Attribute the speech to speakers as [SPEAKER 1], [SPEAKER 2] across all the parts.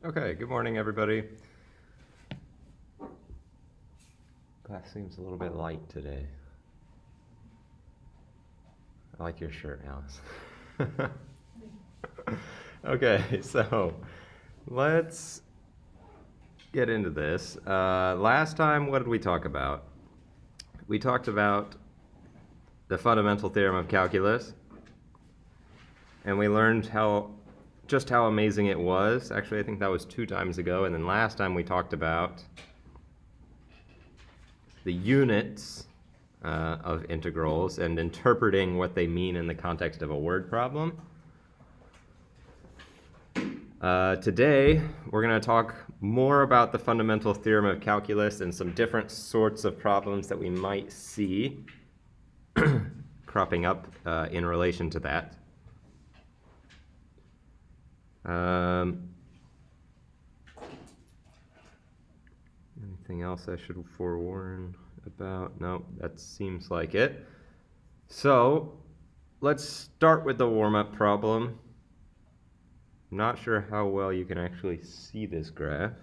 [SPEAKER 1] Okay, good morning, everybody. Class seems a little bit light today. I like your shirt, Alice. Okay, so let's get into this. Last time, what did we talk about? We talked about the fundamental theorem of calculus, and we learned just how amazing it was. Actually, I think that was 2 times ago, and then last time we talked about the units of integrals and interpreting what they mean in the context of a word problem. Today, we're going to talk more about the fundamental theorem of calculus and some different sorts of problems that we might see cropping up in relation to that. Anything else I should forewarn about? No, that seems like it. So, let's start with the warm-up problem. I'm not sure how well you can actually see this graph.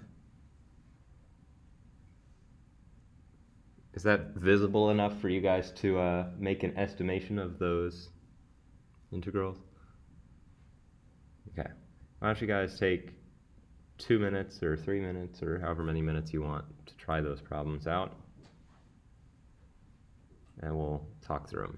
[SPEAKER 1] Is that visible enough for you guys to make an estimation of those integrals? Okay. Why don't you guys take 2 minutes or 3 minutes or however many minutes you want to try those problems out, and we'll talk through them.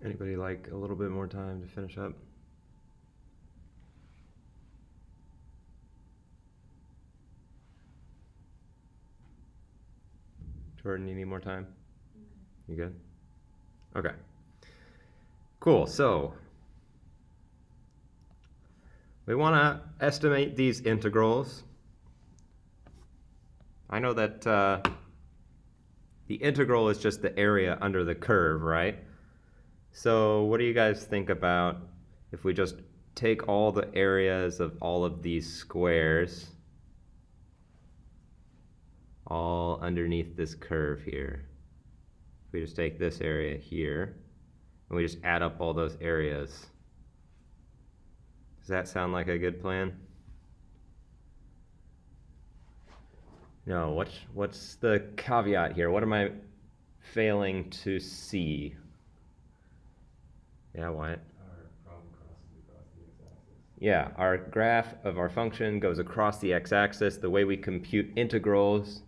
[SPEAKER 1] Anybody like a little bit more time to finish up? Jordan, you need more time? You good? Okay. Cool. So we want to estimate these integrals. I know that the integral is just the area under the curve, right? So what do you guys think about if we just take all the areas of all of these squares all underneath this curve here? If we just take this area here and we just add up all those areas. Does that sound like a good plan? No, what's the caveat here? What am I failing to see? Yeah, Wyatt? Yeah, our graph of our function goes across the x-axis. The way we compute integrals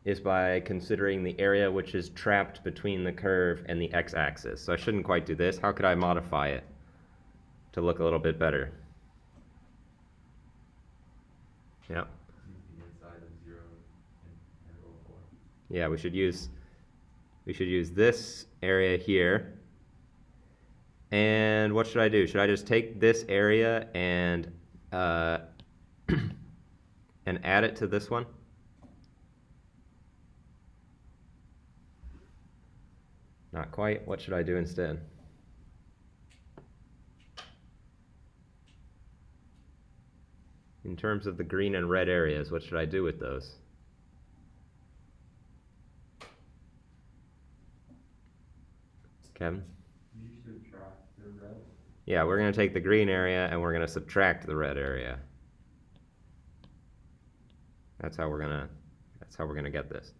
[SPEAKER 1] is by considering the area which is trapped between the curve and the x-axis. So I shouldn't quite do this. How could I modify it to look a little bit better? Yeah. Yeah, we should use this area here. And what should I do? Should I just take this area and and add it to this one? Not quite. What should I do instead? In terms of the green and red areas, what should I do with those? Kevin?
[SPEAKER 2] You subtract the red.
[SPEAKER 1] Yeah, we're going to take the green area and we're going to subtract the red area. That's how we're going to get this.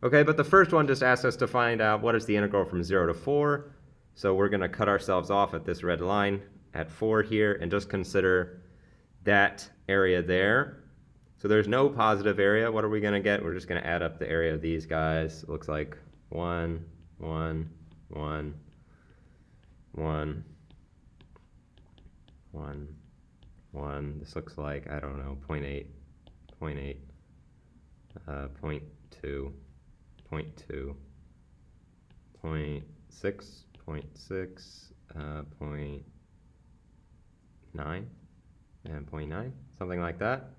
[SPEAKER 1] Okay, but the first one just asks us to find out what is the integral from 0 to 4. So we're going to cut ourselves off at this red line at 4 here and just consider that area there. So there's no positive area. What are we going to get? We're just going to add up the area of these guys. It looks like 1, 1, 1, 1, 1, 1. This looks like, I don't know, 0.8, 0.8, 0.2, 0.2, 0.6, 0.6, 0.9, and 0.9, something like that.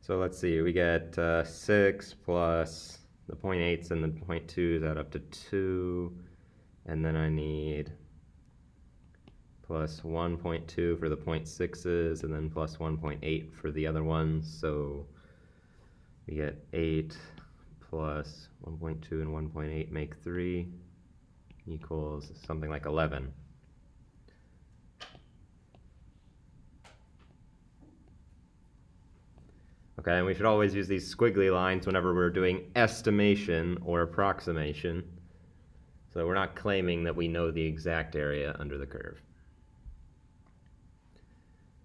[SPEAKER 1] So let's see, we get 6 plus the 0.8s and the 0.2s add up to 2, and then I need plus 1.2 for the 0.6s, and then plus 1.8 for the other ones, so we get 8 plus 1.2 and 1.8 make 3 equals something like 11. Okay, and we should always use these squiggly lines whenever we're doing estimation or approximation. So we're not claiming that we know the exact area under the curve.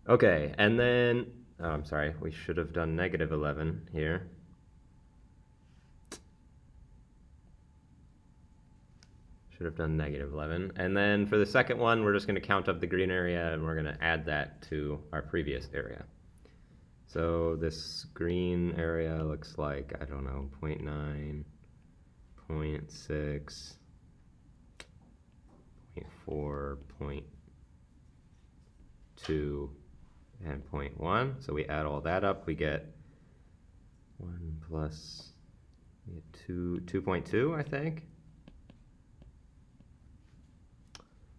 [SPEAKER 1] Okay, and then, oh, I'm sorry, we should have done negative 11 here. Should have done negative 11. And then for the second one, we're just going to count up the green area and we're going to add that to our previous area. So this green area looks like, I don't know, 0.9, 0.6, 0.4, 0.2, and 0.1. So we add all that up, we get 1 plus 2.2, I think.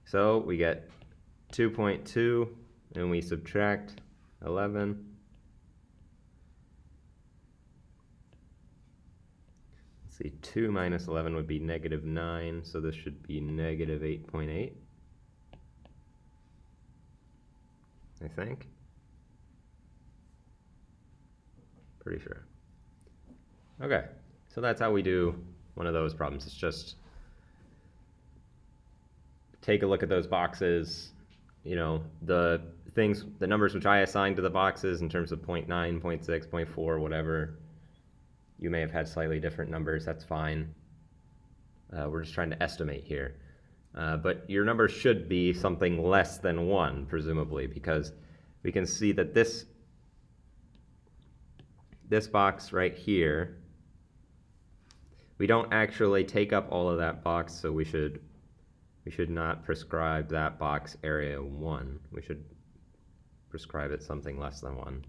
[SPEAKER 1] So we get 2.2, and we subtract 11. Let's see, 2 minus 11 would be negative 9, so this should be negative 8.8, I think. Pretty sure. Okay, so that's how we do one of those problems. It's just take a look at those boxes, you know, the numbers which I assigned to the boxes in terms of 0.9, 0.6, 0.4, whatever. You may have had slightly different numbers, that's fine. We're just trying to estimate here. But your number should be something less than 1, presumably, because we can see that this box right here We don't actually take up all of that box, so we should not prescribe that box area 1. We should prescribe it something less than 1.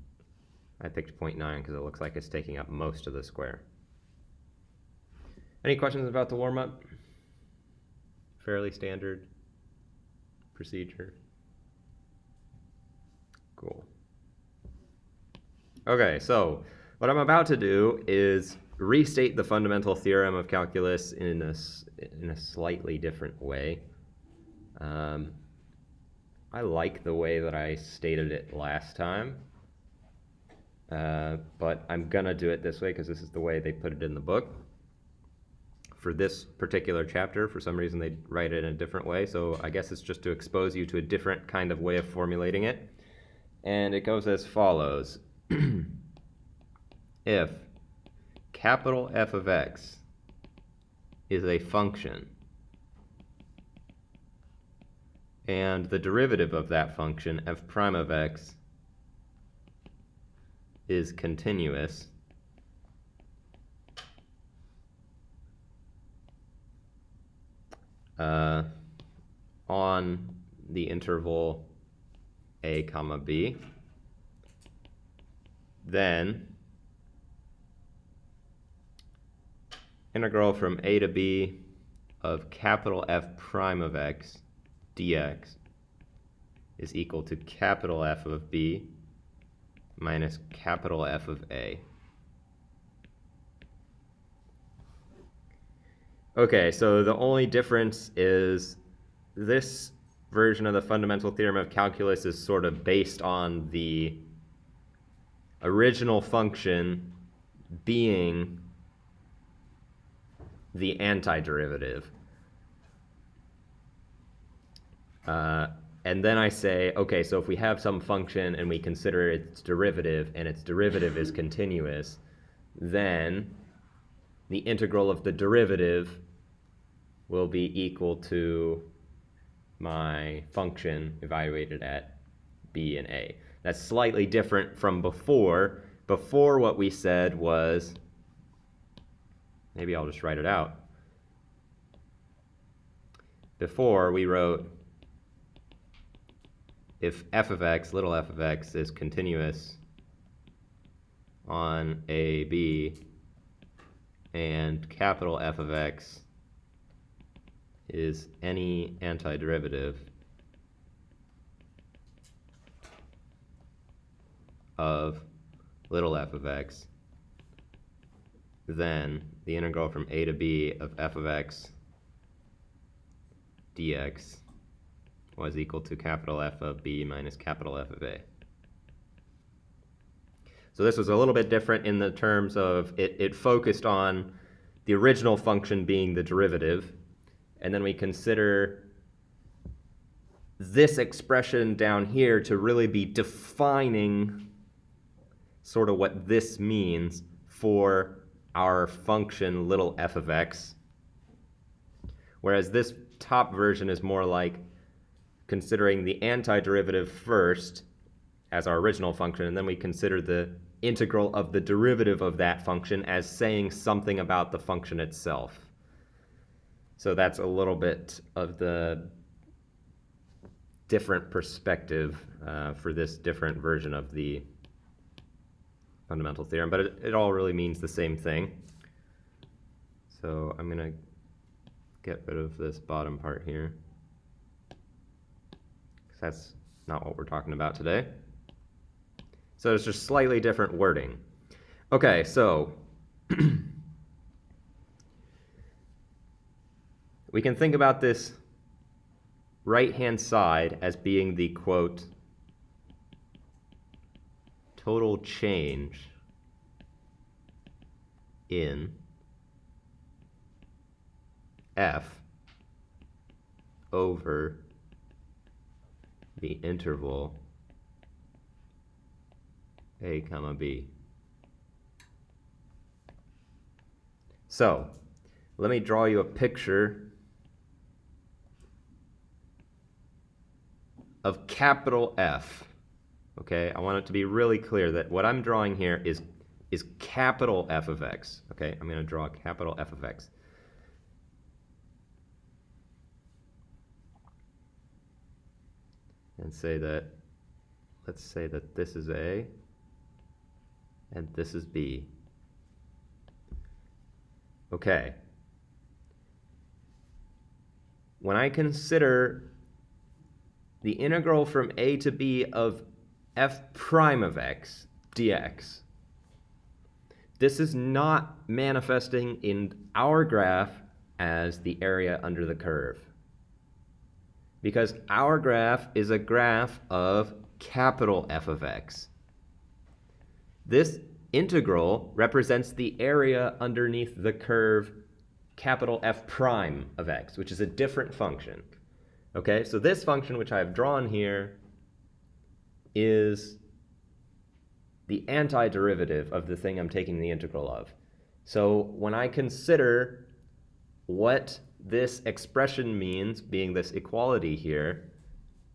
[SPEAKER 1] I picked 0.9 because it looks like it's taking up most of the square. Any questions about the warm-up? Fairly standard procedure. Cool. Okay, so what I'm about to do is restate the fundamental theorem of calculus in a slightly different way. I like the way that I stated it last time, but I'm gonna do it this way because this is the way they put it in the book. For this particular chapter, for some reason they write it in a different way, so I guess it's just to expose you to a different kind of way of formulating it. And it goes as follows. If capital F of x is a function and the derivative of that function, f prime of x, is continuous, on the interval a comma b, then integral from a to b of capital F prime of x dx is equal to capital F of b minus capital F of a. Okay, so the only difference is this version of the fundamental theorem of calculus is sort of based on the original function being the antiderivative. And then I say, okay, so if we have some function and we consider its derivative and its derivative is continuous, then the integral of the derivative will be equal to my function evaluated at b and a. That's slightly different from before. Before, what we said was, maybe I'll just write it out. Before, we wrote, if f of x, little f of x, is continuous on a, b, and capital F of x is any antiderivative of little f of x, then the integral from a to b of f of x dx was equal to capital F of b minus capital F of a. So this was a little bit different in the terms of it focused on the original function being the derivative, and then we consider this expression down here to really be defining sort of what this means for our function little f of x, whereas this top version is more like considering the antiderivative first as our original function, and then we consider the integral of the derivative of that function as saying something about the function itself. So that's a little bit of the different perspective for this different version of the fundamental theorem, but it all really means the same thing. So I'm going to get rid of this bottom part here, because that's not what we're talking about today. So it's just slightly different wording. Okay, so we can think about this right-hand side as being the, quote, total change in f over the interval a comma b. So let me draw you a picture of capital F. Okay, I want it to be really clear that what I'm drawing here is is capital F of x. Okay, I'm going to draw a capital F of x. And say that, let's say that this is A and this is B. Okay. When I consider the integral from A to B of f prime of x dx, this is not manifesting in our graph as the area under the curve, because our graph is a graph of capital F of x. This integral represents the area underneath the curve capital F prime of x, which is a different function. Okay, so this function which I have drawn here is the antiderivative of the thing I'm taking the integral of. So when I consider what this expression means, being this equality here,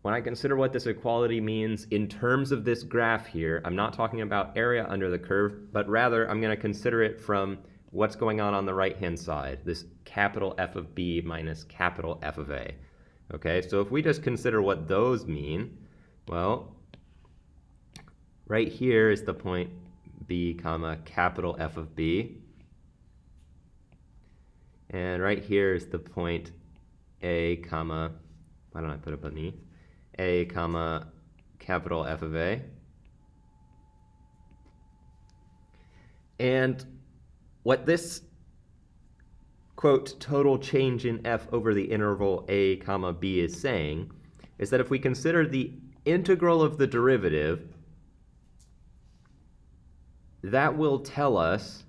[SPEAKER 1] when I consider what this equality means in terms of this graph here, I'm not talking about area under the curve, but rather I'm going to consider it from what's going on the right-hand side, this capital F of B minus capital F of A. Okay, so if we just consider what those mean, well, right here is the point B comma capital F of B. And right here is the point A comma, why don't I put it beneath? A comma capital F of A. And what this, quote, total change in f over the interval a comma b is saying is that if we consider the integral of the derivative, that will tell us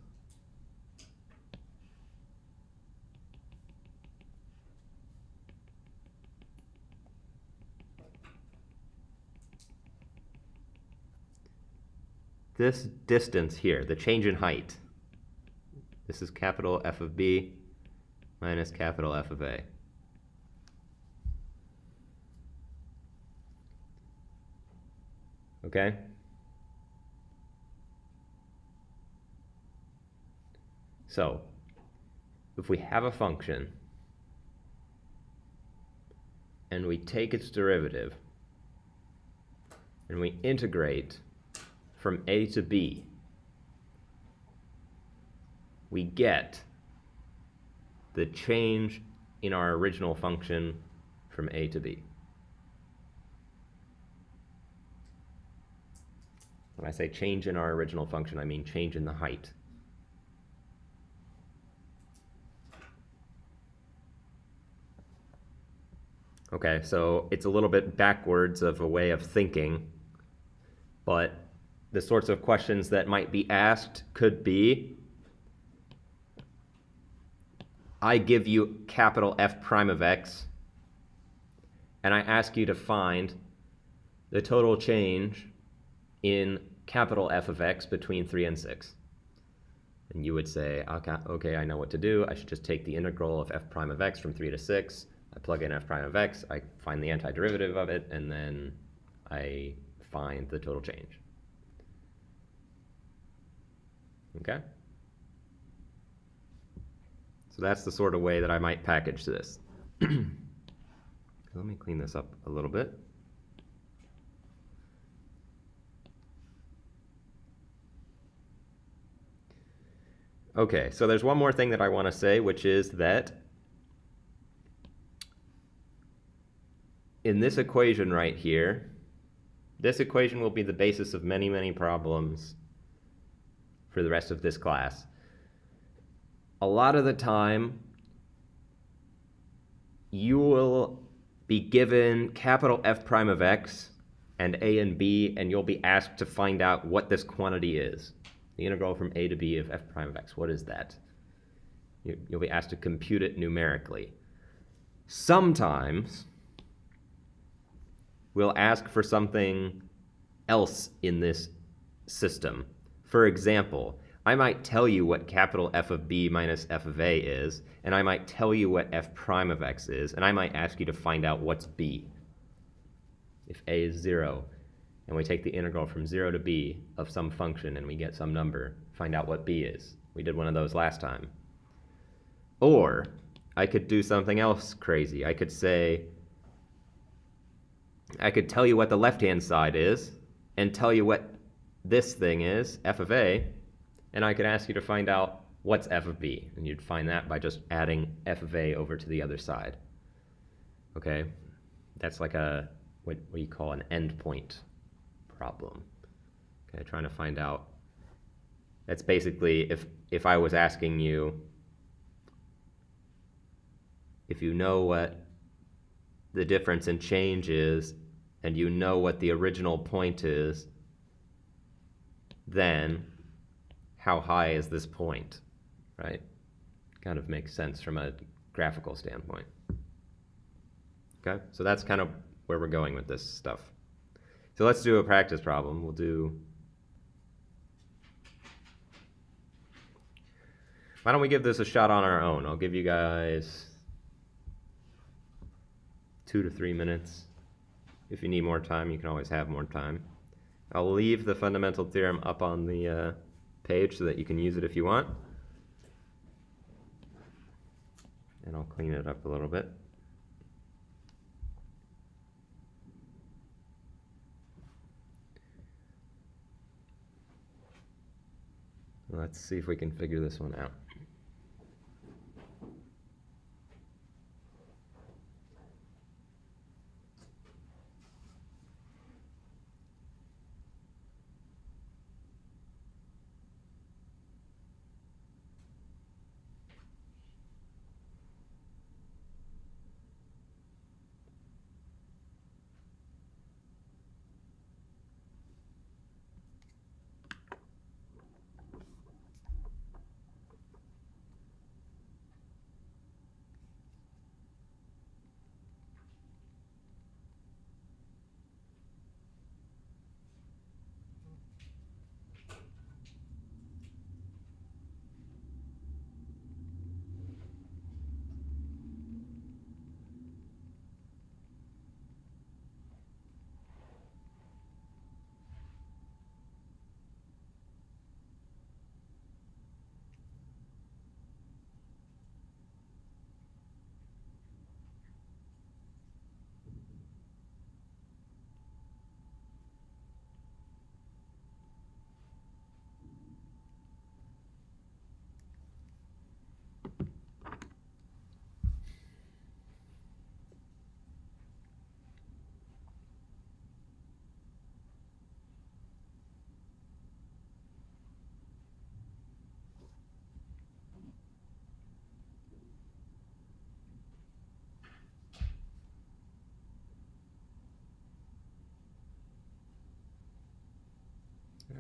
[SPEAKER 1] this distance here, the change in height. This is capital F of B minus capital F of A. Okay? So, if we have a function and we take its derivative and we integrate from A to B, we get the change in our original function from A to B. When I say change in our original function, I mean change in the height. Okay, so it's a little bit backwards of a way of thinking, but the sorts of questions that might be asked could be, I give you capital F prime of x, and I ask you to find the total change in capital F of x between 3 and 6. And you would say, okay, I know what to do. I should just take the integral of f prime of x from 3 to 6. I plug in f prime of x, I find the antiderivative of it, and then I find the total change. Okay? So that's the sort of way that I might package this. Let me clean this up a little bit. Okay, so there's one more thing that I want to say, which is that in this equation right here, this equation will be the basis of many, many problems for the rest of this class. A lot of the time, you will be given capital F prime of x and a and b, and you'll be asked to find out what this quantity is. The integral from a to b of f prime of x, what is that? You'll be asked to compute it numerically. Sometimes we'll ask for something else in this system. For example, I might tell you what capital F of B minus F of A is, and I might tell you what F prime of X is, and I might ask you to find out what's B. If A is 0, and we take the integral from 0 to b of some function and we get some number, find out what b is. We did one of those last time. Or I could do something else crazy. I could tell you what the left-hand side is and tell you what this thing is, f of a, and I could ask you to find out what's f of b, and you'd find that by just adding f of a over to the other side. Okay? That's like a, what you call an endpoint problem. Okay, trying to find out. That's basically if I was asking you if you know what the difference in change is and you know what the original point is, then how high is this point, right? Kind of makes sense from a graphical standpoint. Okay, so that's kind of where we're going with this stuff. So let's do a practice problem. Why don't we give this a shot on our own? I'll give you guys 2 to 3 minutes. If you need more time, you can always have more time. I'll leave the fundamental theorem up on the page so that you can use it if you want. And I'll clean it up a little bit. Let's see if we can figure this one out.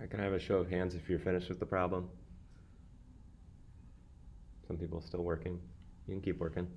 [SPEAKER 1] Can I have a show of hands if you're finished with the problem? Some people still working. You can keep working.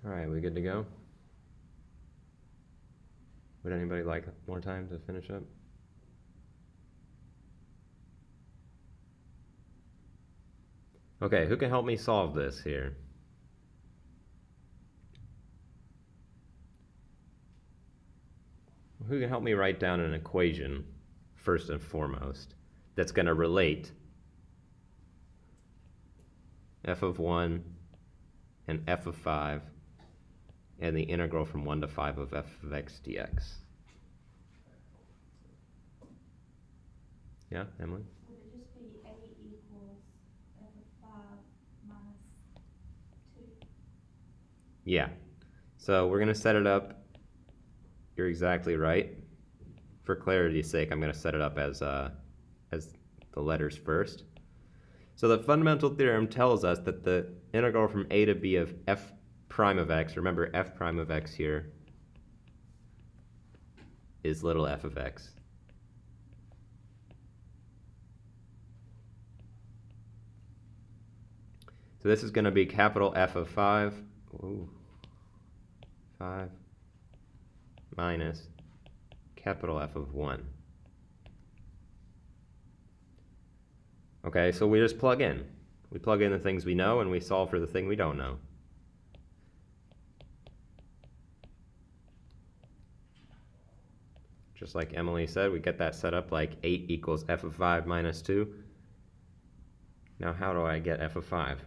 [SPEAKER 1] All right, we good to go? Would anybody like more time to finish up? Okay, who can help me solve this here? who can help me write down an equation, first and foremost, that's going to relate f of 1 and f of 5 and the integral from 1 to 5 of f of x dx? Yeah, Emily?
[SPEAKER 3] Would it just be a equals f of 5 minus 2?
[SPEAKER 1] Yeah. So we're going to set it up. You're exactly right. For clarity's sake, I'm going to set it up as the letters first. So the fundamental theorem tells us that the integral from a to b of f prime of x, remember f prime of x here is little f of x. So this is going to be capital F of 5, 5 minus capital F of 1. Okay, so we just plug in. We plug in the things we know and we solve for the thing we don't know. Just like Emily said, we get that set up like 8 equals f of 5 minus 2. Now how do I get f of 5?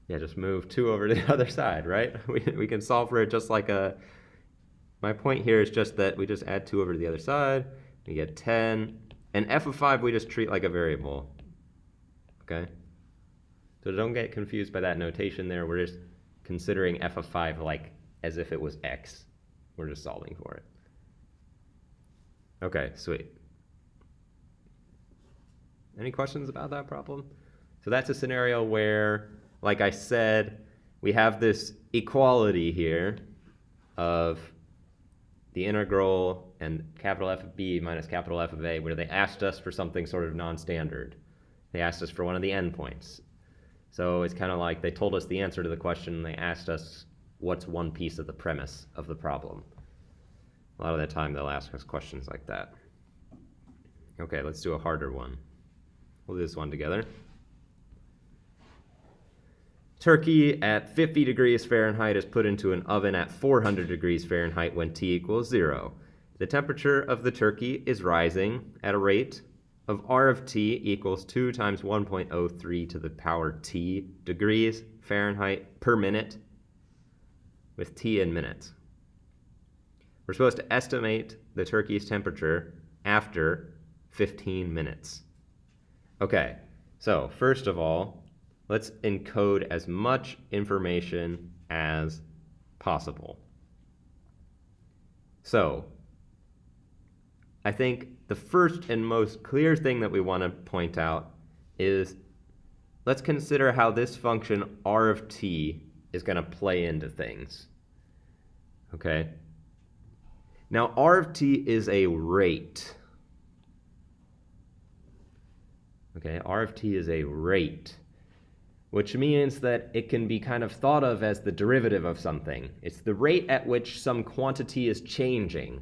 [SPEAKER 1] Yeah, just move 2 over to the other side, right? We can solve for it just like a... My point here is just that we just add 2 over to the other side. We get 10. And f of 5 we just treat like a variable. Okay? So don't get confused by that notation there. We're just considering f of 5 like as if it was x. We're just solving for it. Okay, sweet. Any questions about that problem? So that's a scenario where, like I said, we have this equality here of the integral and capital F of b minus capital F of a, where they asked us for something sort of non-standard. They asked us for one of the endpoints. So it's kind of like they told us the answer to the question and they asked us what's one piece of the premise of the problem. A lot of the time they'll ask us questions like that. Okay, let's do a harder one. We'll do this one together. Turkey at 50 degrees Fahrenheit is put into an oven at 400 degrees Fahrenheit when T equals 0. The temperature of the turkey is rising at a rate of R of T equals 2 times 1.03 to the power T degrees Fahrenheit per minute, with T in minutes. We're supposed to estimate the turkey's temperature after 15 minutes. Okay, so first of all, let's encode as much information as possible. So, I think the first and most clear thing that we want to point out is let's consider how this function R of T is going to play into things. Okay? Now, R of T is a rate. Okay, R of T is a rate, which means that it can be kind of thought of as the derivative of something. It's the rate at which some quantity is changing.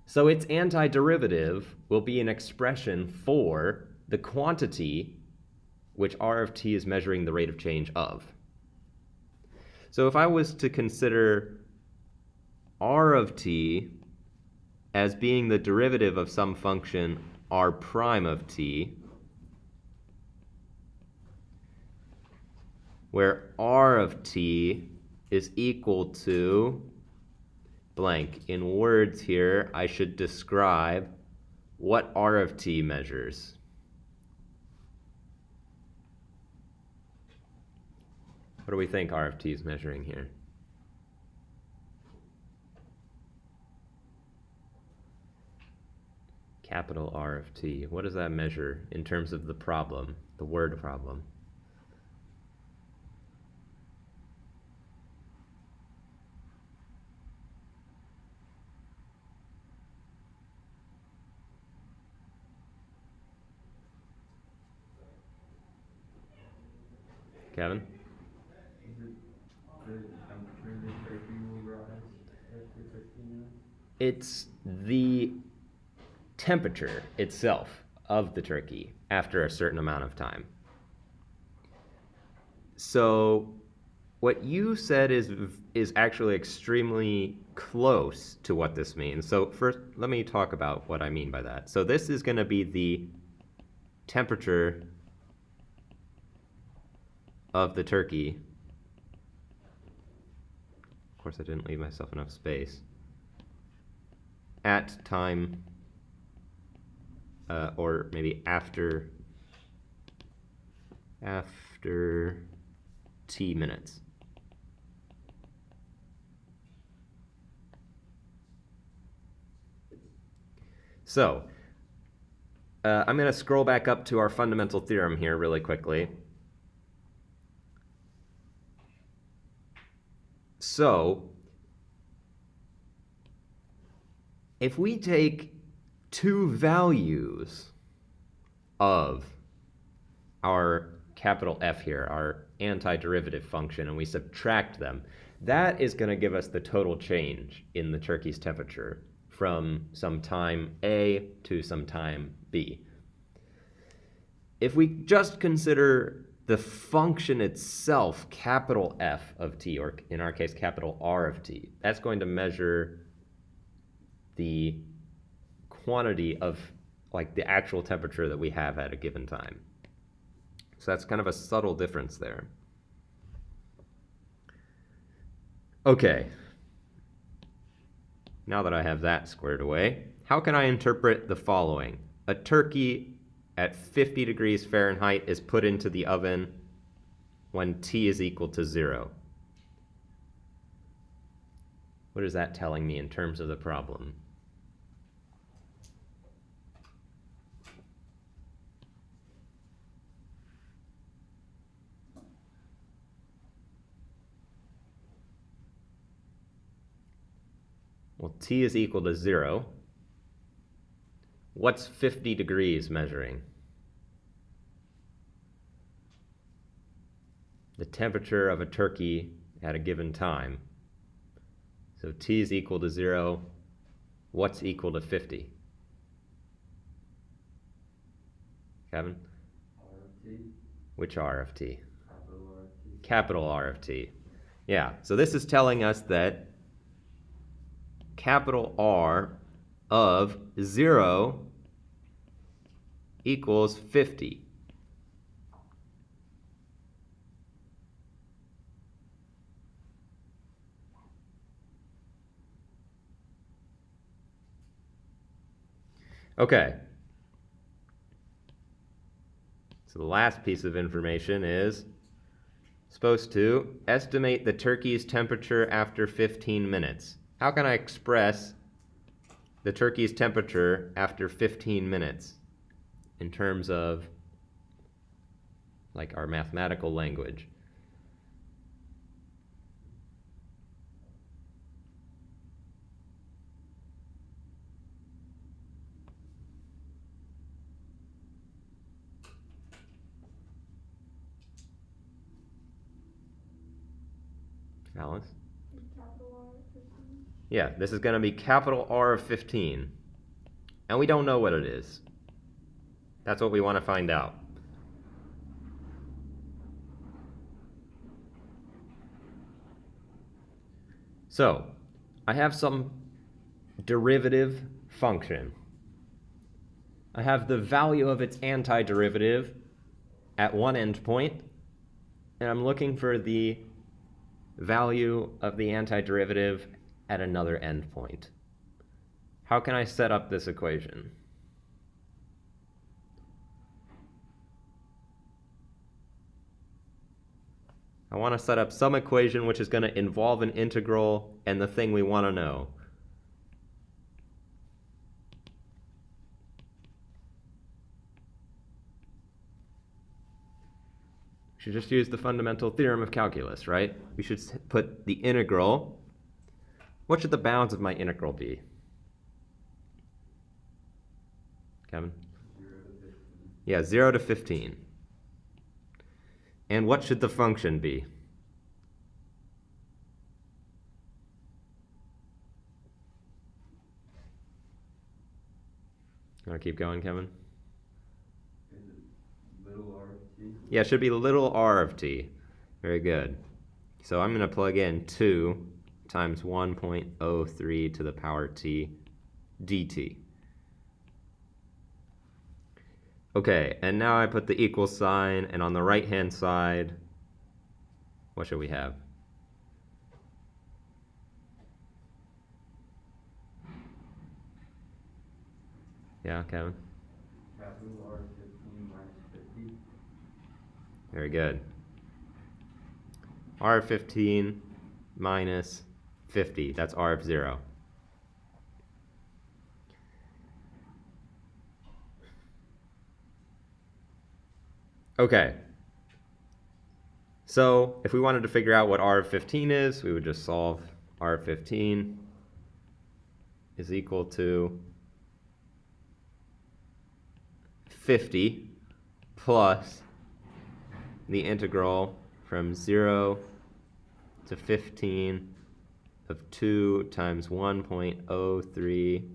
[SPEAKER 1] So its antiderivative will be an expression for the quantity which R of T is measuring the rate of change of. So if I was to consider R of T as being the derivative of some function R prime of T, where R of T is equal to blank. In words here, I should describe what R of T measures. What do we think R of T is measuring here? Capital R of T. What does that measure in terms of the problem, the word problem? Kevin?
[SPEAKER 2] Is it the temperature the turkey will rise after 15 minutes?
[SPEAKER 1] It's the temperature itself of the turkey after a certain amount of time. So what you said is actually extremely close to what this means. So first, let me talk about what I mean by that. So this is going to be the temperature of the turkey. Of course, I didn't leave myself enough space. At time, or maybe after t minutes. So, I'm going to scroll back up to our fundamental theorem here really quickly. So, if we take two values of our capital F here, our antiderivative function, and we subtract them, that is going to give us the total change in the turkey's temperature from some time A to some time B. If we just consider the function itself, capital F of t, or in our case, capital R of t, that's going to measure the quantity of like the actual temperature that we have at a given time. So that's kind of a subtle difference there. Okay. Now that I have that squared away, how can I interpret the following? A turkey at 50 degrees Fahrenheit is put into the oven when T is equal to 0. What is that telling me in terms of the problem? Well, T is equal to 0. What's 50 degrees measuring? The temperature of a turkey at a given time. So T is equal to 0. What's equal to 50? Kevin?
[SPEAKER 2] R of t.
[SPEAKER 1] Which R of t?
[SPEAKER 2] Capital R of t.
[SPEAKER 1] Capital R of t. Yeah, so this is telling us that capital R of 0 equals 50. Okay. So the last piece of information is supposed to estimate the turkey's temperature after 15 minutes. How can I express the turkey's temperature after 15 minutes in terms of like our mathematical language? Alice?
[SPEAKER 3] Capital R of 15.
[SPEAKER 1] Yeah, this is going to be capital R of 15. And we don't know what it is. That's what we want to find out. So, I have some derivative function. I have the value of its antiderivative at one endpoint, and I'm looking for the value of the antiderivative at another endpoint. How can I set up this equation? I want to set up some equation which is going to involve an integral and the thing we want to know. We should just use the fundamental theorem of calculus, right? We should put the integral. What should the bounds of my integral be? Kevin?
[SPEAKER 2] 0 to 15.
[SPEAKER 1] Yeah, 0 to 15. And what should the function be? You want to keep going, Kevin?
[SPEAKER 2] Is it little r of t?
[SPEAKER 1] Yeah, it should be little r of t. Very good. So I'm going to plug in 2 times 1.03 to the power t dt. Okay, and now I put the equal sign, and on the right-hand side, what should we have? Yeah, Kevin?
[SPEAKER 2] Capital R 15 minus 50.
[SPEAKER 1] Very good. R of 15 minus 50. That's R of 0. Okay. So if we wanted to figure out what R of 15 is, we would just solve R of 15 is equal to 50 plus the integral from 0 to 15 of 2 times 1.03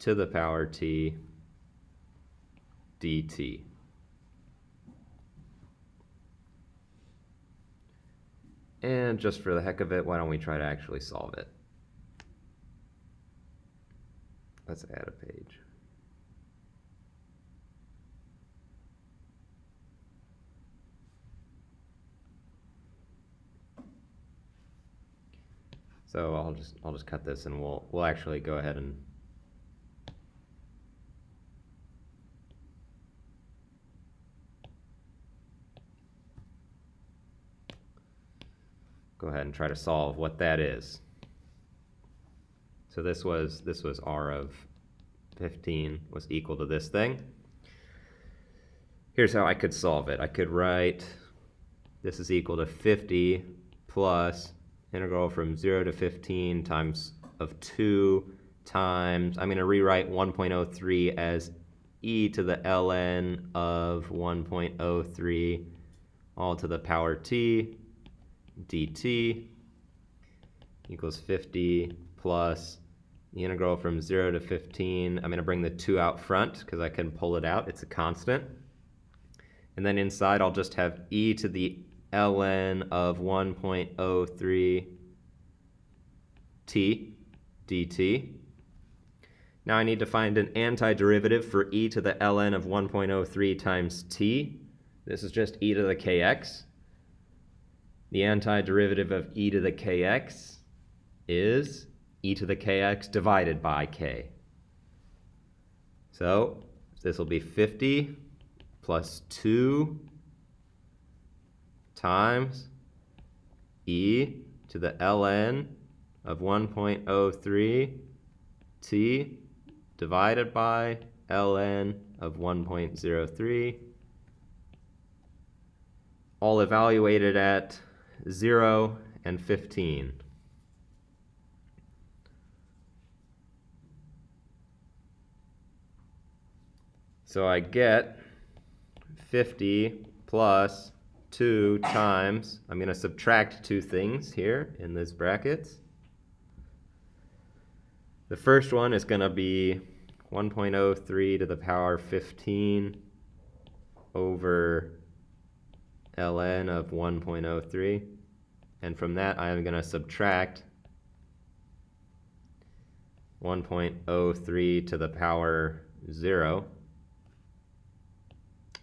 [SPEAKER 1] to the power t dt. And just for the heck of it, why don't we try to actually solve it? Let's add a page. So I'll just cut this, and we'll actually go ahead and try to solve what that is. So this was R of 15 was equal to this thing. Here's how I could solve it. I could write this is equal to 50 plus integral from 0 to 15 times of 2 times, I'm going to rewrite 1.03 as e to the ln of 1.03 all to the power t dt equals 50 plus the integral from 0 to 15. I'm going to bring the 2 out front because I can pull it out. It's a constant. And then inside I'll just have e to the ln of 1.03 t dt. Now I need to find an antiderivative for e to the ln of 1.03 times t. This is just e to the kx. The antiderivative of e to the kx is e to the kx divided by k. So this will be 50 plus 2 times e to the ln of 1.03 t divided by ln of 1.03, all evaluated at 0 and 15. So I get 50 plus 2 times, I'm going to subtract 2 things here in these brackets. The first one is going to be 1.03 to the power 15 over ln of 1.03. And from that, I am going to subtract 1.03 to the power 0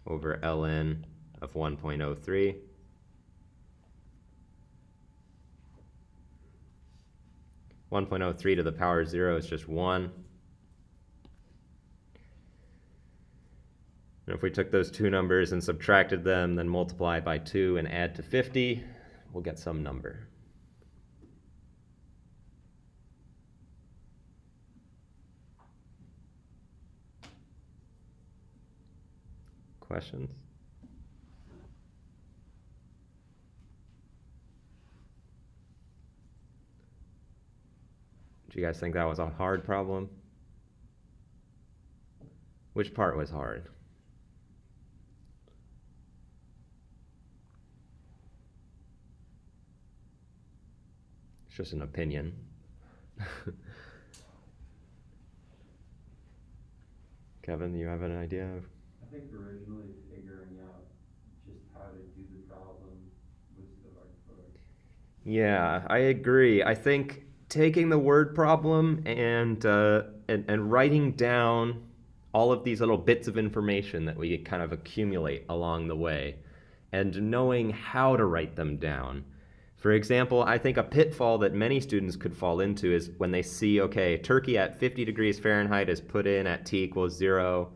[SPEAKER 1] over ln of 1.03. One 1.03 to the power 0 is just 1. And if we took those two numbers and subtracted them, then multiply by 2 and add to 50, we'll get some number. Questions? Do you guys think that was a hard problem? Which part was hard? It's just an opinion. Kevin, do you have an idea?
[SPEAKER 2] I think originally figuring out just how to do the problem
[SPEAKER 1] Yeah, I agree. I think taking the word problem and writing down all of these little bits of information that we kind of accumulate along the way, and knowing how to write them down. For example, I think a pitfall that many students could fall into is when they see, okay, turkey at 50 degrees Fahrenheit is put in at t equals 0,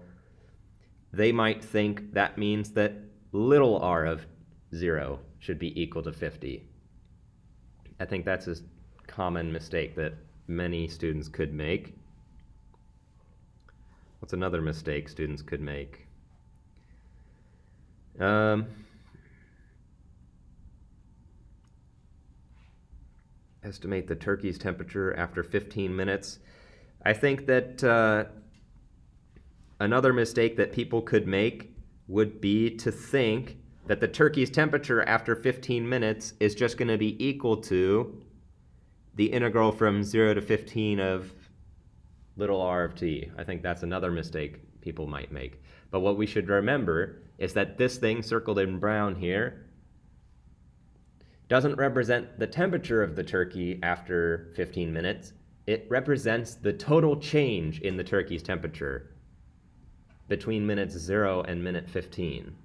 [SPEAKER 1] they might think that means that little r of 0 should be equal to 50. I think that's a common mistake that many students could make. What's another mistake students could make? Estimate the turkey's temperature after 15 minutes. I think that another mistake that people could make would be to think that the turkey's temperature after 15 minutes is just going to be equal to the integral from 0 to 15 of little r of t. I think that's another mistake people might make. But what we should remember is that this thing circled in brown here doesn't represent the temperature of the turkey after 15 minutes. It represents the total change in the turkey's temperature between minutes 0 and minute 15.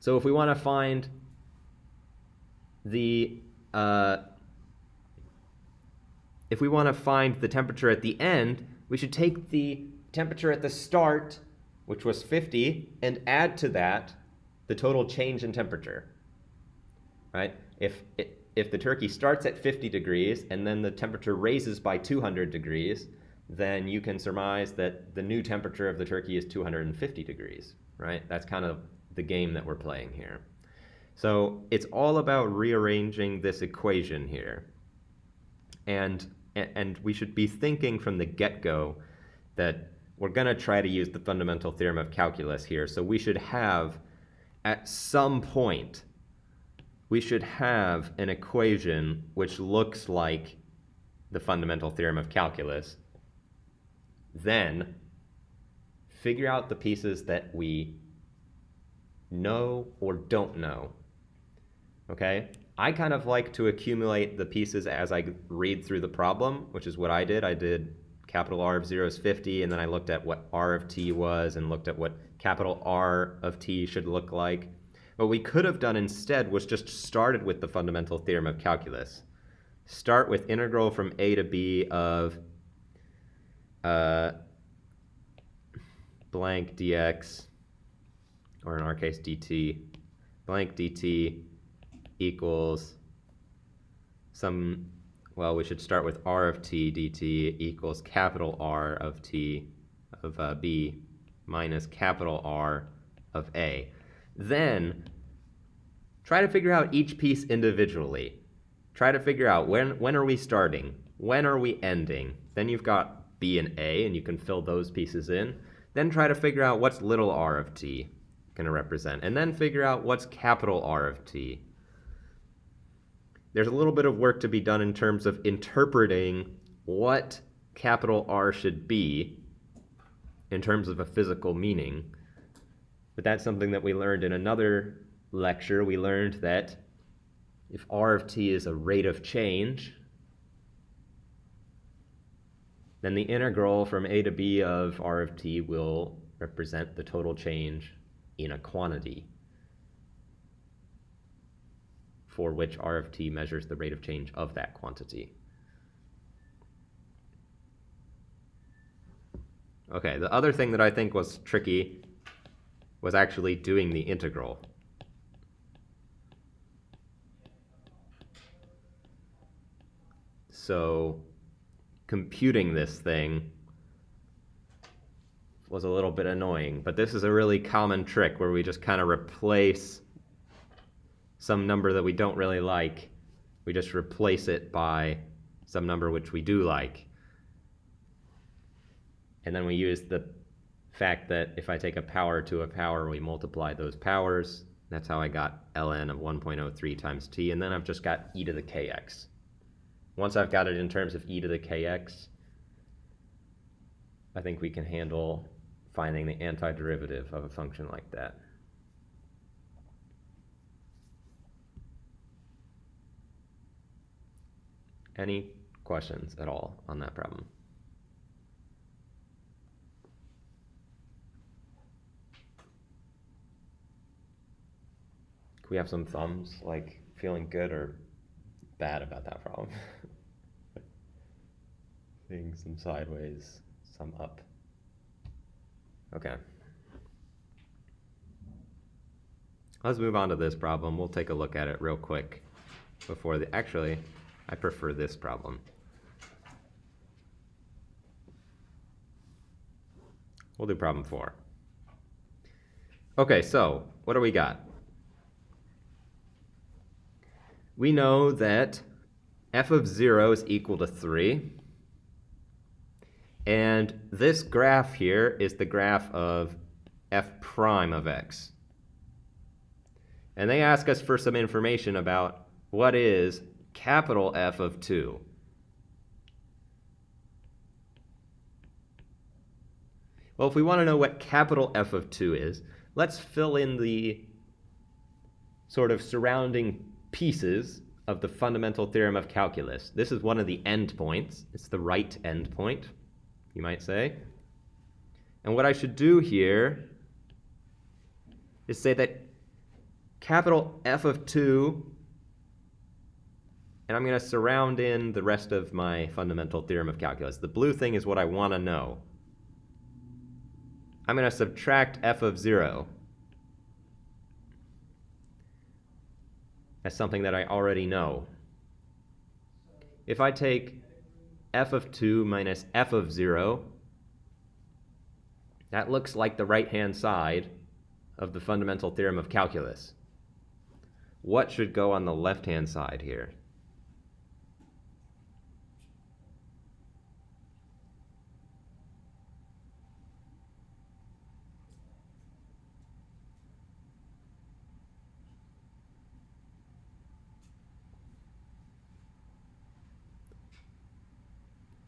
[SPEAKER 1] So if we want to find the temperature at the end, we should take the temperature at the start, which was 50, and add to that the total change in temperature. Right? If the turkey starts at 50 degrees and then the temperature raises by 200 degrees, then you can surmise that the new temperature of the turkey is 250 degrees, right? That's kind of the game that we're playing here. So it's all about rearranging this equation here. And we should be thinking from the get-go that we're going to try to use the fundamental theorem of calculus here. So we should have, at some point, we should have an equation which looks like the fundamental theorem of calculus. Then figure out the pieces that we know or don't know. Okay? I kind of like to accumulate the pieces as I read through the problem, which is what I did. I did capital R of 0 is 50, and then I looked at what R of t was and looked at what capital R of t should look like. What we could have done instead was just started with the fundamental theorem of calculus. Start with integral from a to b of blank dx, or in our case dt, blank dt equals some, well, we should start with r of t dt equals capital R of t of b minus capital R of a. Then try to figure out each piece individually. Try to figure out when are we starting, when are we ending. Then you've got b and a, and you can fill those pieces in. Then try to figure out what's little r of t going to represent, and then figure out what's capital R of t. There's a little bit of work to be done in terms of interpreting what capital R should be in terms of a physical meaning. But that's something that we learned in another lecture. We learned that if R of t is a rate of change, then the integral from a to b of R of t will represent the total change in a quantity for which R of t measures the rate of change of that quantity. Okay, the other thing that I think was tricky was actually doing the integral. So computing this thing was a little bit annoying, but this is a really common trick where we just kind of replace some number that we don't really like. We just replace it by some number which we do like. And then we use the fact that if I take a power to a power, we multiply those powers. That's how I got ln of 1.03 times t, and then I've just got e to the kx. Once I've got it in terms of e to the kx, I think we can handle finding the antiderivative of a function like that. Any questions at all on that problem? Can we have some thumbs, like feeling good or bad about that problem? Seeing some sideways, some up. Okay. Let's move on to this problem. We'll take a look at it real quick before the, actually, I prefer this problem. We'll do problem 4. Okay, so what do we got? We know that f of 0 is equal to 3. And this graph here is the graph of f prime of x. And they ask us for some information about what is capital F of 2. Well, if we want to know what capital F of 2 is, let's fill in the sort of surrounding pieces of the fundamental theorem of calculus. This is one of the endpoints. It's the right endpoint, you might say. And what I should do here is say that capital F of 2, and I'm going to surround in the rest of my fundamental theorem of calculus. The blue thing is what I want to know. I'm going to subtract f of 0 as something that I already know. If I take f of 2 minus f of 0, that looks like the right-hand side of the fundamental theorem of calculus. What should go on the left-hand side here?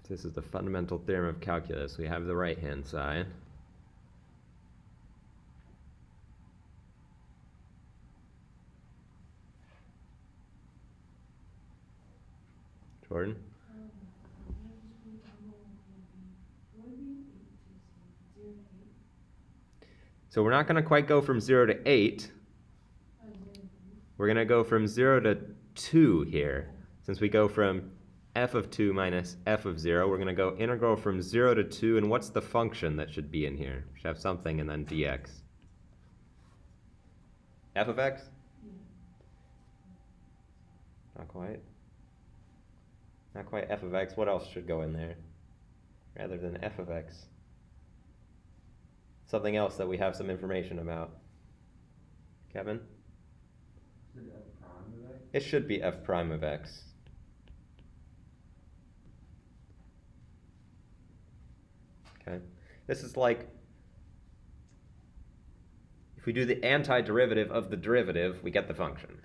[SPEAKER 1] This is the fundamental theorem of calculus. We have the right-hand side. Jordan? So we're not going to quite go from 0 to 8. We're going to go from 0 to 2 here. Since we go from f of 2 minus f of 0, we're going to go integral from 0 to 2, and what's the function that should be in here? We should have something and then dx. F of x? Not quite. Not quite f of x. What else should go in there rather than f of x? Something else that we have some information about. Kevin?
[SPEAKER 2] Is it f prime of x?
[SPEAKER 1] It should be f prime of x. Okay. This is like, if we do the antiderivative of the derivative, we get the function.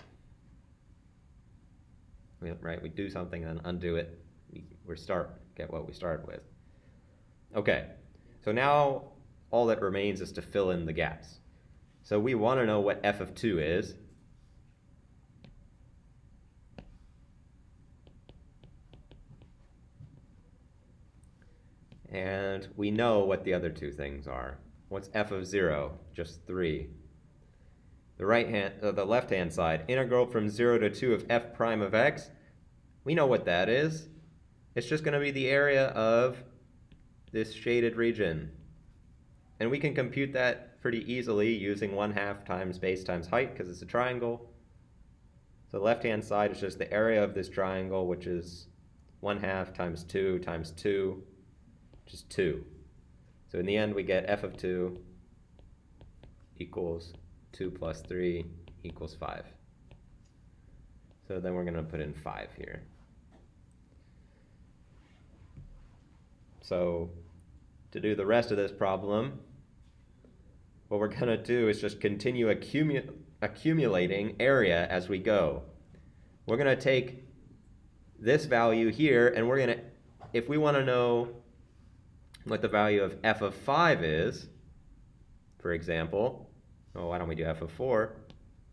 [SPEAKER 1] Right? We do something and then undo it. Get what we started with. Okay. So now all that remains is to fill in the gaps. So we want to know what f of 2 is. And we know what the other two things are. What's f of 0? Just 3. The left-hand side, integral from 0 to 2 of f prime of x. We know what that is. It's just going to be the area of this shaded region. And we can compute that pretty easily using 1/2 times base times height, because it's a triangle. So the left-hand side is just the area of this triangle, which is 1/2 times 2 times 2. Which is 2. So in the end, we get f of 2 equals 2 plus 3 equals 5. So then we're going to put in 5 here. So to do the rest of this problem, what we're going to do is just continue accumulating area as we go. We're going to take this value here, and we're going to, if we want to know what the value of f of 5 is, for example, well, why don't we do f of 4?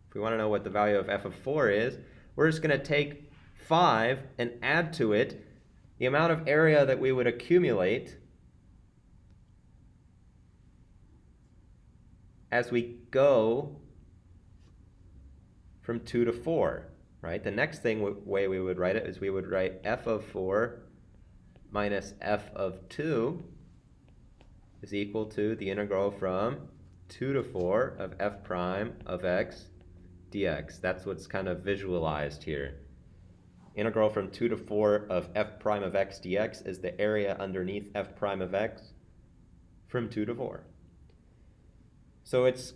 [SPEAKER 1] If we want to know what the value of f of 4 is, we're just going to take 5 and add to it the amount of area that we would accumulate as we go from 2 to 4, right? The next way we would write it is we would write f of 4 minus f of 2 is equal to the integral from 2 to 4 of f prime of x dx. That's what's kind of visualized here. Integral from 2 to 4 of f prime of x dx is the area underneath f prime of x from 2 to 4. So it's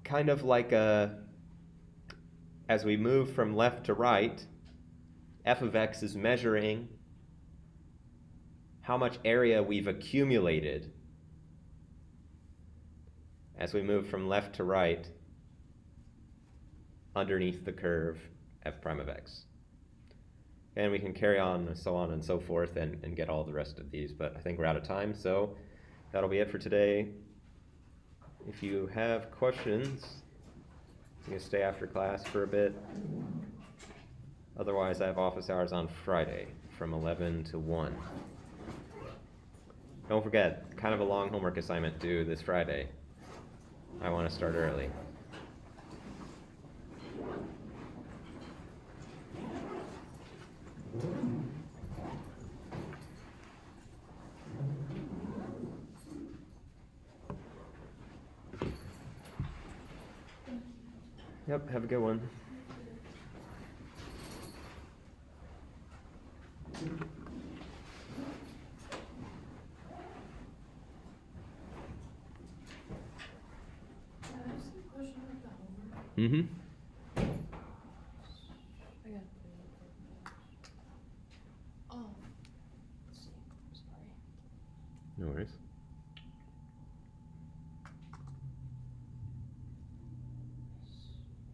[SPEAKER 1] kind of like as we move from left to right, f of x is measuring how much area we've accumulated as we move from left to right underneath the curve f prime of x. And we can carry on and so on and so forth and get all the rest of these, but I think we're out of time, so that'll be it for today. If you have questions, you can stay after class for a bit. Otherwise, I have office hours on Friday from 11 to 1. Don't forget, kind of a long homework assignment due this Friday. I want to start early. Yep, have a good one. Mm-hmm.
[SPEAKER 4] I got oh, let's see. Sorry.
[SPEAKER 1] No worries.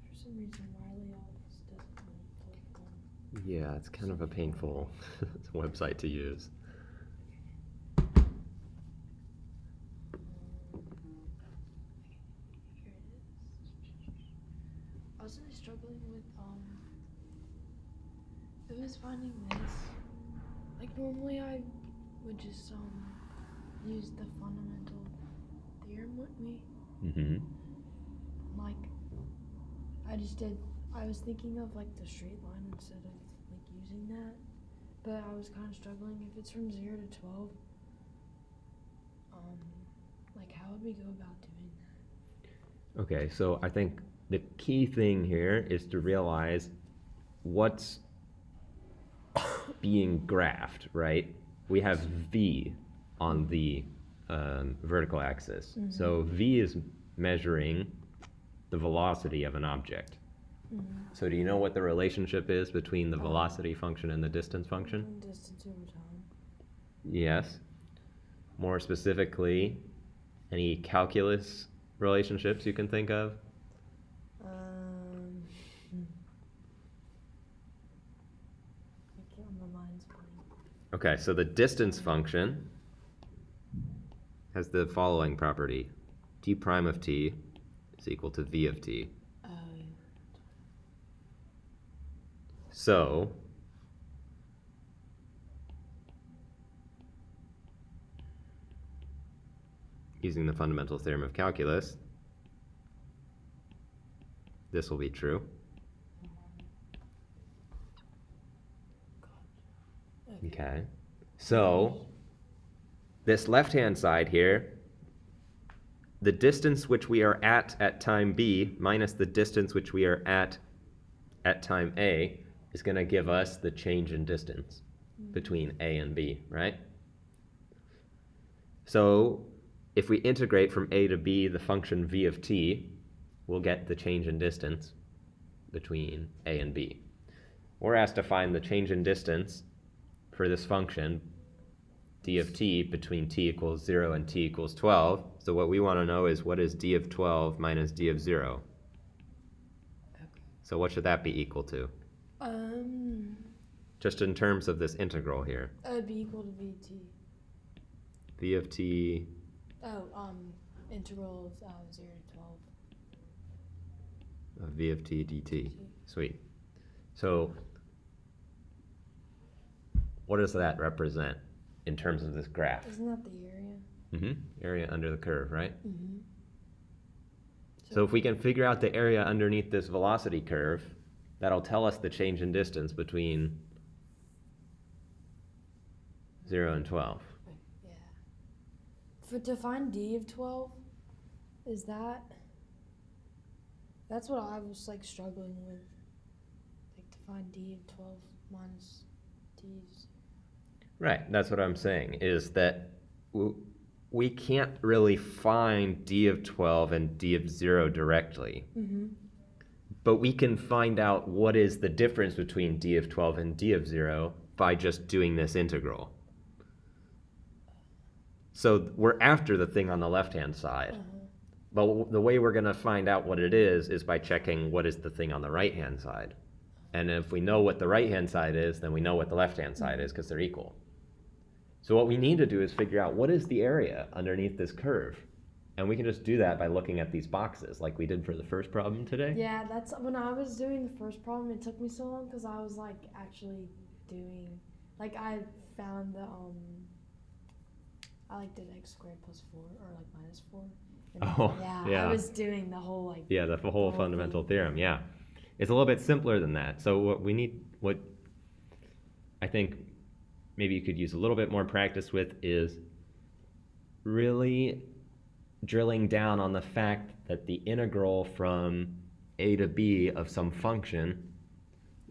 [SPEAKER 4] For some reason, Riley always doesn't click on.
[SPEAKER 1] Yeah, it's kind of a painful website to use.
[SPEAKER 4] Here it is. I was really struggling with it was finding this. Like normally I would just use the fundamental theorem with me.
[SPEAKER 1] Mm-hmm.
[SPEAKER 4] Like I was thinking of like the straight line instead of like using that. But I was kind of struggling if it's from 0 to 12. Like how would we go about doing that?
[SPEAKER 1] Okay, so I think the key thing here is to realize what's being graphed, right? We have v on the vertical axis.
[SPEAKER 4] Mm-hmm.
[SPEAKER 1] So v is measuring the velocity of an object.
[SPEAKER 4] Mm-hmm.
[SPEAKER 1] So do you know what the relationship is between the velocity function and the distance function?
[SPEAKER 4] Distance over time.
[SPEAKER 1] Yes. More specifically, any calculus relationships you can think of?
[SPEAKER 4] I can't, my mind's blank.
[SPEAKER 1] Okay, so the distance function has the following property. T prime of t is equal to v of t.
[SPEAKER 4] Oh, yeah.
[SPEAKER 1] So using the fundamental theorem of calculus, this will be true. Okay. So this left-hand side here, the distance which we are at time b minus the distance which we are at time a is going to give us the change in distance between a and b, right? So if we integrate from a to b the function v of t, we'll get the change in distance between a and b. We're asked to find the change in distance for this function d of t between t equals 0 and t equals 12. So what we want to know is what is d of 12 minus d of 0.
[SPEAKER 4] Okay.
[SPEAKER 1] So what should that be equal to? Just in terms of this integral here.
[SPEAKER 4] It'd be equal to vt.
[SPEAKER 1] V of t.
[SPEAKER 4] Oh, integral of 0 to 12.
[SPEAKER 1] Of v of t dt. Sweet. So what does that represent in terms of this graph?
[SPEAKER 4] Isn't that the area?
[SPEAKER 1] Area under the curve, right?
[SPEAKER 4] Mm-hmm.
[SPEAKER 1] So if we can figure out the area underneath this velocity curve, that'll tell us the change in distance between 0 and 12.
[SPEAKER 4] Yeah. To find d of 12, is that's what I was like struggling with. Like to find d of 12 minus d of 0.
[SPEAKER 1] Right, that's what I'm saying, is that we can't really find d of 12 and d of 0 directly.
[SPEAKER 4] Mm-hmm.
[SPEAKER 1] But we can find out what is the difference between d of 12 and d of 0 by just doing this integral. So we're after the thing on the left-hand side. But the way we're going to find out what it is by checking what is the thing on the right-hand side. And if we know what the right-hand side is, then we know what the left-hand side is because they're equal. So what we need to do is figure out what is the area underneath this curve. And we can just do that by looking at these boxes like we did for the first problem today.
[SPEAKER 4] Yeah, that's when I was doing the first problem, it took me so long because I was like actually doing, like I found the, I like did x squared plus 4 or like minus 4. And
[SPEAKER 1] Yeah.
[SPEAKER 4] I was doing the whole like.
[SPEAKER 1] Yeah, the whole fundamental theorem, yeah. It's a little bit simpler than that. So what I think maybe you could use a little bit more practice with is really drilling down on the fact that the integral from a to b of some function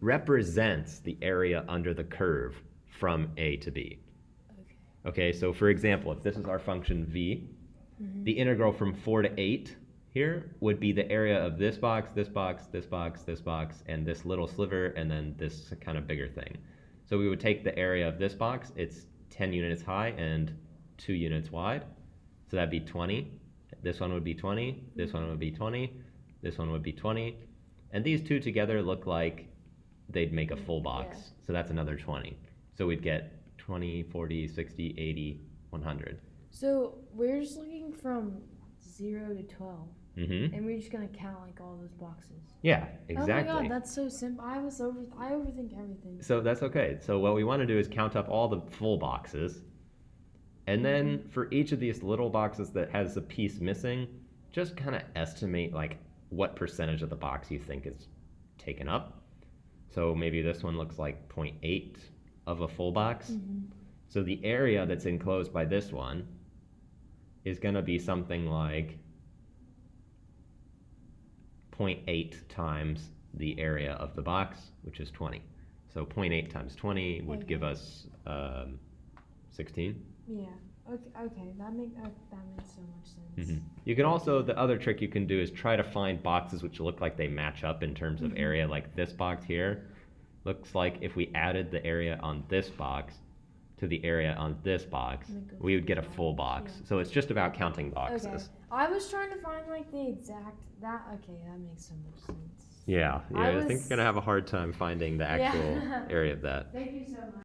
[SPEAKER 1] represents the area under the curve from a to b. Okay, so for example, if this is our function v, the integral from 4 to 8 here would be the area of this box, this box, this box, this box, and this little sliver, and then this kind of bigger thing. So we would take the area of this box, it's 10 units high and 2 units wide, so that'd be 20. This one would be 20, this one would be 20, this one would be 20, and these two together look like they'd make a full box, so that's another 20. So we'd get 20, 40, 60, 80, 100.
[SPEAKER 4] So we're just looking from 0 to 12, and we're just gonna count like all those boxes.
[SPEAKER 1] Yeah, exactly.
[SPEAKER 4] Oh my god, that's so simple. I overthink everything.
[SPEAKER 1] So that's okay. So what we want to do is count up all the full boxes, and then for each of these little boxes that has a piece missing, just kind of estimate like what percentage of the box you think is taken up. So maybe this one looks like 0.8 of a full box. So the area that's enclosed by this one is going to be something like 0.8 times the area of the box, which is 20. So 0.8 times 20 would give us 16.
[SPEAKER 4] Yeah. Okay. That makes so much sense.
[SPEAKER 1] You can also, the other trick you can do is try to find boxes which look like they match up in terms of area. Like this box here looks like if we added the area on this box to the area on this box, we would get a full box.
[SPEAKER 4] Yeah.
[SPEAKER 1] So it's just about counting boxes.
[SPEAKER 4] Okay. I was trying to find like the exact okay, that makes so much sense.
[SPEAKER 1] Yeah, I think you're gonna have a hard time finding the actual area of that.
[SPEAKER 4] Thank you so much.